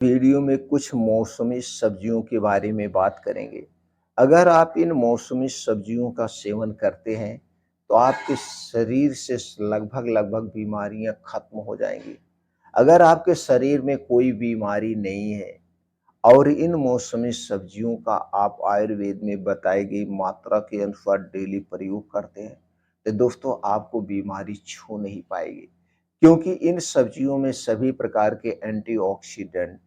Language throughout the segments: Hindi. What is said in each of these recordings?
वीडियो में कुछ मौसमी सब्जियों के बारे में बात करेंगे। अगर आप इन मौसमी सब्जियों का सेवन करते हैं, तो आपके शरीर से लगभग बीमारियां खत्म हो जाएंगी। अगर आपके शरीर में कोई बीमारी नहीं है और इन मौसमी सब्जियों का आप आयुर्वेद में बताई गई मात्रा के अनुसार डेली प्रयोग करते हैं, तो दोस्तों आपको बीमारी छू नहीं पाएगी। क्योंकि इन सब्जियों में सभी प्रकार के एंटीऑक्सीडेंट,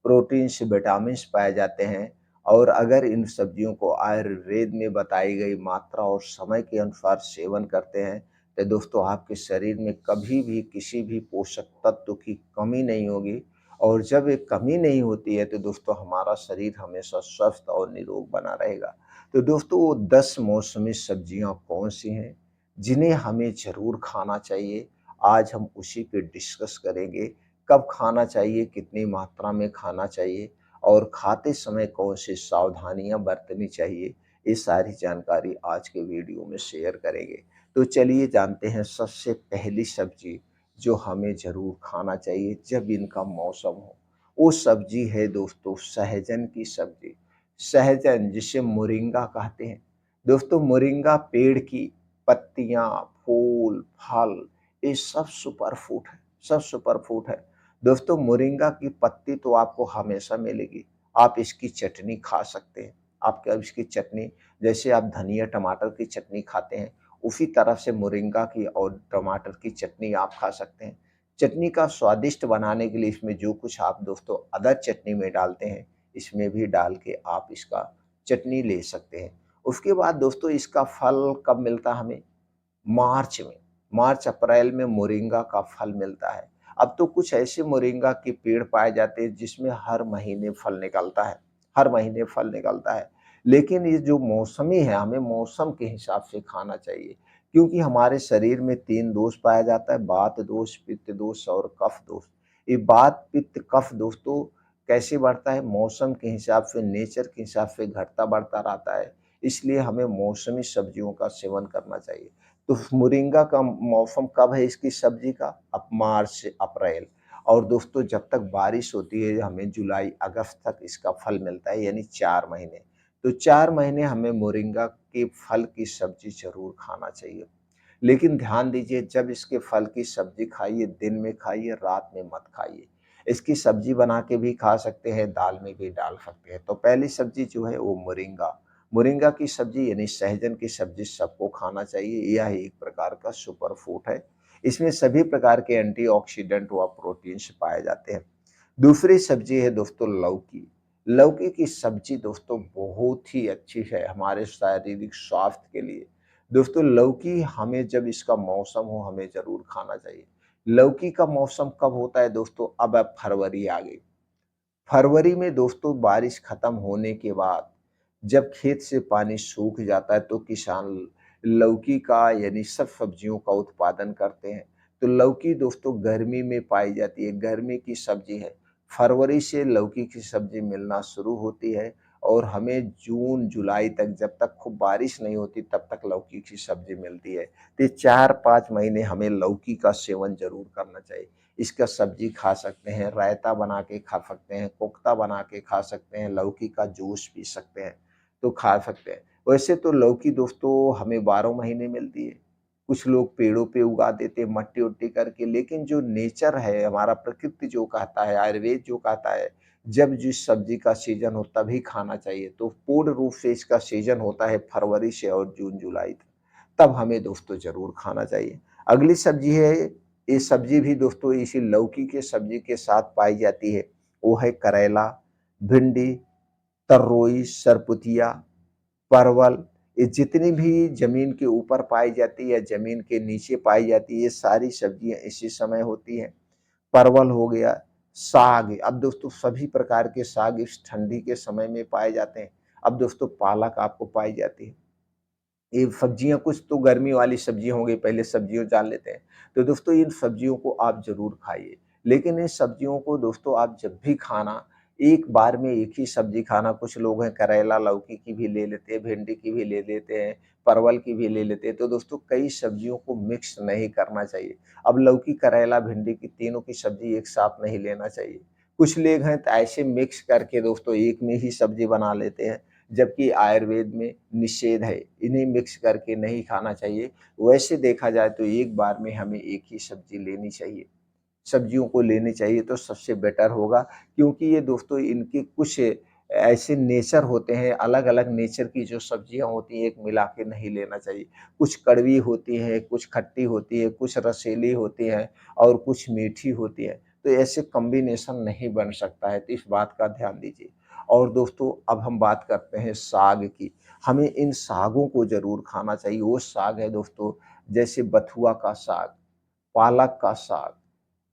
प्रोटीन्स, विटामिन्स पाए जाते हैं। और अगर इन सब्जियों को आयुर्वेद में बताई गई मात्रा और समय के अनुसार सेवन करते हैं, तो दोस्तों आपके शरीर में कभी भी किसी भी पोषक तत्व की कमी नहीं होगी। और जब एक कमी नहीं होती है, तो दोस्तों हमारा शरीर हमेशा स्वस्थ और निरोग बना रहेगा। तो दोस्तों वो 10 मौसमी सब्जियां कौन सी हैं जिन्हें हमें ज़रूर खाना चाहिए, आज हम उसी पे डिस्कस करेंगे। कब खाना चाहिए, कितनी मात्रा में खाना चाहिए और खाते समय कौन सी सावधानियां बरतनी चाहिए, ये सारी जानकारी आज के वीडियो में शेयर करेंगे। तो चलिए जानते हैं सबसे पहली सब्जी जो हमें ज़रूर खाना चाहिए जब इनका मौसम हो। वो सब्जी है दोस्तों सहजन की सब्जी। सहजन जिसे मोरिंगा कहते हैं। दोस्तों मोरिंगा पेड़ की पत्तियाँ, फूल, फल, ये सब सुपर फूड है, सब सुपर फूड है। दोस्तों मोरिंगा की पत्ती तो आपको हमेशा मिलेगी। आप इसकी चटनी खा सकते हैं। आप क्या इसकी चटनी, जैसे आप धनिया टमाटर की चटनी खाते हैं, उसी तरह से मोरिंगा की और टमाटर की चटनी आप खा सकते हैं। चटनी का स्वादिष्ट बनाने के लिए इसमें जो कुछ आप दोस्तों अदर चटनी में डालते हैं, इसमें भी डाल के आप इसका चटनी ले सकते हैं। उसके बाद दोस्तों इसका फल कब मिलता है हमें? मार्च में। मार्च अप्रैल में मोरिंगा का फल मिलता है। अब तो कुछ ऐसे मोरिंगा के पेड़ पाए जाते हैं जिसमें हर महीने फल निकलता है, हर महीने फल निकलता है। लेकिन ये जो मौसमी है, हमें मौसम के हिसाब से खाना चाहिए। क्योंकि हमारे शरीर में 3 दोष पाया जाता है, वात दोष, पित्त दोष और कफ दोष। ये वात, पित्त, कफ दोस्तों कैसे बढ़ता है? मौसम के हिसाब से, नेचर के हिसाब से घटता बढ़ता रहता है। इसलिए हमें मौसमी सब्जियों का सेवन करना चाहिए। तो मोरिंगा का मौसम कब है इसकी सब्जी का? अब मार्च से अप्रैल। और दोस्तों जब तक बारिश होती है हमें जुलाई अगस्त तक इसका फल मिलता है, यानी 4 महीने। तो 4 महीने हमें मोरिंगा के फल की सब्जी ज़रूर खाना चाहिए। लेकिन ध्यान दीजिए, जब इसके फल की सब्जी खाइए, दिन में खाइए, रात में मत खाइए। इसकी सब्जी बना के भी खा सकते हैं, दाल में भी डाल सकते हैं। तो पहली सब्जी जो है वो मोरिंगा। मोरिंगा की सब्जी यानी सहजन की सब्जी सबको खाना चाहिए। यह एक प्रकार का सुपर फूड है। इसमें सभी प्रकार के एंटीऑक्सीडेंट व प्रोटीन्स पाए जाते हैं। दूसरी सब्जी है दोस्तों लौकी। लौकी की सब्जी दोस्तों बहुत ही अच्छी है हमारे शारीरिक स्वास्थ्य के लिए। दोस्तों लौकी हमें जब इसका मौसम हो हमें ज़रूर खाना चाहिए। लौकी का मौसम कब होता है दोस्तों? अब फरवरी आ गई। फरवरी में दोस्तों बारिश खत्म होने के बाद जब खेत से पानी सूख जाता है, तो किसान लौकी का यानी सब सब्जियों का उत्पादन करते हैं। तो लौकी दोस्तों गर्मी में पाई जाती है, गर्मी की सब्जी है। फरवरी से लौकी की सब्जी मिलना शुरू होती है और हमें जून जुलाई तक, जब तक खूब बारिश नहीं होती तब तक लौकी की सब्जी मिलती है। तो 4-5 महीने हमें लौकी का सेवन जरूर करना चाहिए। इसका सब्जी खा सकते हैं, रायता बना के खा सकते हैं, कोफ्ता बना के खा सकते हैं, लौकी का जूस पी सकते हैं, तो खा सकते हैं। वैसे तो लौकी दोस्तों हमें 12 महीने मिलती है। कुछ लोग पेड़ों पे उगा देते हैं मट्टी-वट्टी करके, लेकिन जो नेचर है, हमारा प्रकृति जो कहता है, आयुर्वेद जो कहता है, जब जिस सब्जी का सीज़न हो तभी खाना चाहिए। तो पूर्ण रूप से इसका सीज़न होता है फरवरी से और जून-जुलाई तक। तब हमें दोस्तों ज़रूर खाना चाहिए। अगली सब्जी है, ये सब्जी भी दोस्तों इसी लौकी के सब्जी के साथ पाई जाती है, वो है करेला, भिंडी, तरोई, सरपुतिया, परवल। ये जितनी भी ज़मीन के ऊपर पाई जाती है या ज़मीन के नीचे पाई जाती है, ये सारी सब्जियाँ इसी समय होती हैं। परवल हो गया, साग, अब दोस्तों सभी प्रकार के साग इस ठंडी के समय में पाए जाते हैं। अब दोस्तों पालक आपको पाई जाती है। ये सब्जियाँ कुछ तो गर्मी वाली सब्जियाँ हो गई, पहले सब्जियों जान लेते हैं। तो दोस्तों इन सब्जियों को आप ज़रूर खाइए। लेकिन इन सब्जियों को दोस्तों आप जब भी खाना, एक बार में एक ही सब्जी खाना, कुछ लोग हैं करेला, लौकी की भी ले लेते हैं, भिंडी की भी ले लेते हैं, परवल की भी ले लेते हैं। तो दोस्तों कई सब्जियों को मिक्स नहीं करना चाहिए। अब लौकी, करेला, भिंडी की तीनों की सब्जी एक साथ नहीं लेना चाहिए। कुछ लोग हैं तो ऐसे मिक्स करके दोस्तों एक में ही सब्जी बना लेते हैं, जबकि आयुर्वेद में निषेध है, इन्हें मिक्स करके नहीं खाना चाहिए। वैसे देखा जाए तो एक बार में हमें एक ही सब्जी लेनी चाहिए, सब्जियों को लेनी चाहिए तो सबसे बेटर होगा, क्योंकि ये दोस्तों इनके कुछ ऐसे नेचर होते हैं, अलग-अलग नेचर की जो सब्जियाँ होती हैं, एक मिला के नहीं लेना चाहिए। कुछ कड़वी होती हैं, कुछ खट्टी होती है, कुछ रसीली होती हैं और कुछ मीठी होती हैं। तो ऐसे कॉम्बिनेशन नहीं बन सकता है, तो इस बात का ध्यान दीजिए। और दोस्तों अब हम बात करते हैं साग की। हमें इन सागों को ज़रूर खाना चाहिए। वो साग है दोस्तों, जैसे बथुआ का साग, पालक का साग,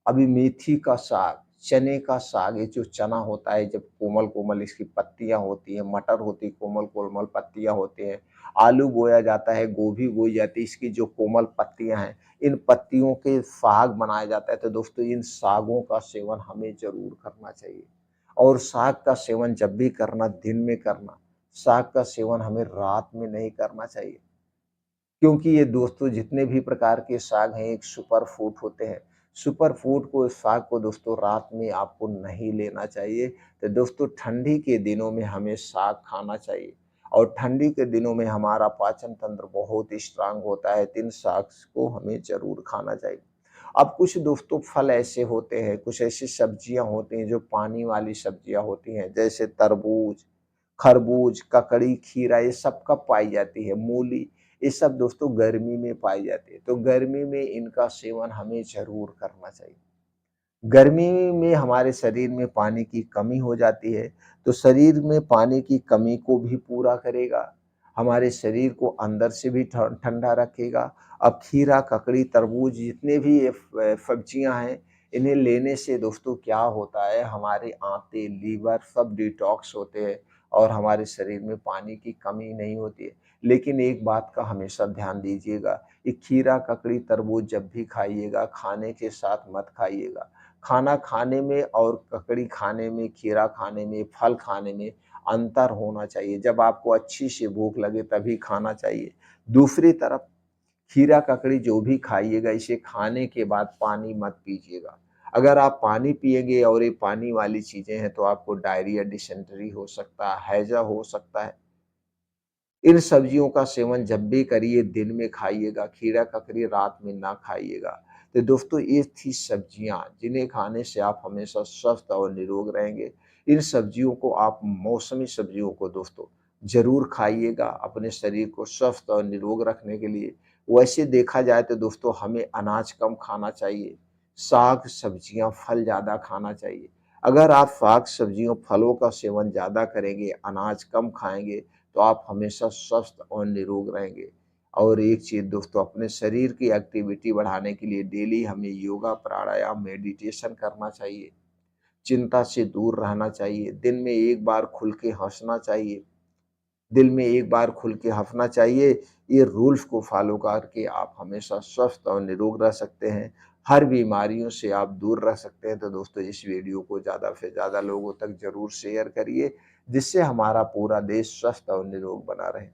अभी मेथी का साग, चने का साग, ये जो चना होता है जब कोमल-कोमल इसकी पत्तियाँ होती हैं, मटर होती है कोमल-कोमल पत्तियाँ होती हैं, आलू बोया जाता है, गोभी बोई जाती है, इसकी जो कोमल पत्तियाँ हैं, इन पत्तियों के साग बनाया जाता है। तो दोस्तों इन सागों का सेवन हमें ज़रूर करना चाहिए, और साग का सेवन जब भी करना दिन में करना, साग का सेवन हमें रात में नहीं करना चाहिए। क्योंकि ये दोस्तों जितने भी प्रकार के साग हैं एक सुपर फूड होते हैं। सुपर फूड को साग को दोस्तों रात में आपको नहीं लेना चाहिए। तो दोस्तों ठंडी के दिनों में हमें साग खाना चाहिए, और ठंडी के दिनों में हमारा पाचन तंत्र बहुत स्ट्रांग होता है, तो इन साग को हमें ज़रूर खाना चाहिए। अब कुछ दोस्तों फल ऐसे होते हैं, कुछ ऐसी सब्जियाँ होती हैं जो पानी वाली सब्जियाँ होती हैं, जैसे तरबूज, खरबूज, ककड़ी, खीरा, ये सब कब पाई जाती है? मूली, ये सब दोस्तों गर्मी में पाई जाती है। तो गर्मी में इनका सेवन हमें ज़रूर करना चाहिए। गर्मी में हमारे शरीर में पानी की कमी हो जाती है, तो शरीर में पानी की कमी को भी पूरा करेगा, हमारे शरीर को अंदर से भी ठंडा रखेगा। अब खीरा, ककड़ी, तरबूज जितने भी ये सब्जियाँ हैं, इन्हें लेने से दोस्तों क्या होता है, हमारे आंतें, लीवर सब डिटॉक्स होते हैं और हमारे शरीर में पानी की कमी नहीं होती है। लेकिन एक बात का हमेशा ध्यान दीजिएगा, ये खीरा, ककड़ी, तरबूज जब भी खाइएगा, खाने के साथ मत खाइएगा। खाना खाने में और ककड़ी खाने में, खीरा खाने में, फल खाने में अंतर होना चाहिए। जब आपको अच्छी सी भूख लगे तभी खाना चाहिए। दूसरी तरफ खीरा, ककड़ी जो भी खाइएगा, इसे खाने के बाद पानी मत पीजिएगा। अगर आप पानी पिएँगे और ये पानी वाली चीज़ें हैं तो आपको डायरिया, डिसेंट्री हो सकता है, हैज़ा हो सकता है। इन सब्जियों का सेवन जब भी करिए दिन में खाइएगा, खीरा ककड़ी रात में ना खाइएगा। तो दोस्तों ये थी सब्जियाँ, जिन्हें खाने से आप हमेशा स्वस्थ और निरोग रहेंगे। इन सब्जियों को आप मौसमी सब्जियों को दोस्तों ज़रूर खाइएगा अपने शरीर को स्वस्थ और निरोग रखने के लिए। वैसे देखा जाए तो दोस्तों हमें अनाज कम खाना चाहिए, साग, सब्जियाँ, फल ज़्यादा खाना चाहिए। अगर आप साग, सब्जियों, फलों का सेवन ज़्यादा करेंगे, अनाज कम खाएँगे, तो आप हमेशा स्वस्थ और निरोग रहेंगे। और एक चीज़ दोस्तों, अपने शरीर की एक्टिविटी बढ़ाने के लिए डेली हमें योगा, प्राणायाम, मेडिटेशन करना चाहिए। चिंता से दूर रहना चाहिए। दिन में एक बार खुल के हँसना चाहिए। दिल में एक बार खुल के हँसना चाहिए। ये रूल्स को फ़ॉलो करके आप हमेशा स्वस्थ और निरोग रह सकते हैं। हर बीमारियों से आप दूर रह सकते हैं। तो दोस्तों इस वीडियो को ज़्यादा से ज़्यादा लोगों तक ज़रूर शेयर करिए, जिससे हमारा पूरा देश स्वस्थ और निरोग बना रहे।